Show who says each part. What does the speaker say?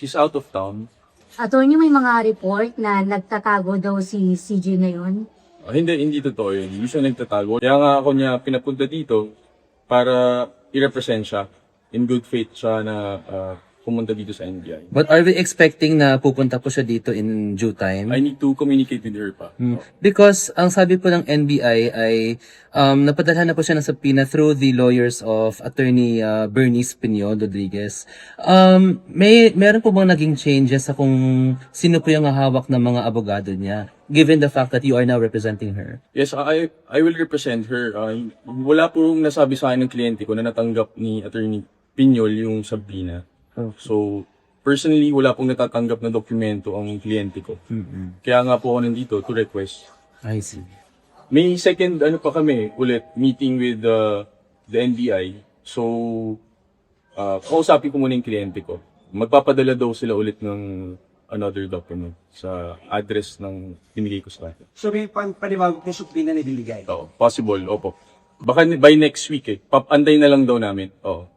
Speaker 1: She's out of town.
Speaker 2: Attorney, may mga report na nagtatago daw si CJ ngayon.
Speaker 1: Hindi totoo yun. Hindi siya nagtatago. Kaya nga ako niya pinapunta dito para i-represent siya. In good faith siya na pumunta dito sa NBI.
Speaker 3: But are we expecting na pupunta po siya dito in due time?
Speaker 1: I need to communicate with her pa.
Speaker 3: Because ang sabi po ng NBI ay napadalhan na po siya ng subpoena through the lawyers of Attorney Bernice Piñol Rodriguez. Meron po bang naging changes sa kung sino po yung hawak ng mga abogado niya? Given the fact that you are now representing her.
Speaker 1: Yes, I will represent her. Wala pong nasabi sa akin ng kliyente ko na natanggap ni Attorney Piñol yung subpoena. So, personally, wala pong natatanggap na dokumento ang kliyente ko. Kaya nga po ako nandito to request.
Speaker 3: I see.
Speaker 1: May second, pa kami, ulit, meeting with the NBI. So, kausapin ko muna yung kliyente ko. Magpapadala daw sila ulit ng another document sa address ng binigay ko sa kanya.
Speaker 4: So may paniwag na subpoena na ibibigay?
Speaker 1: Oo, possible, opo. Baka by next week Papantay na lang daw namin. Oo.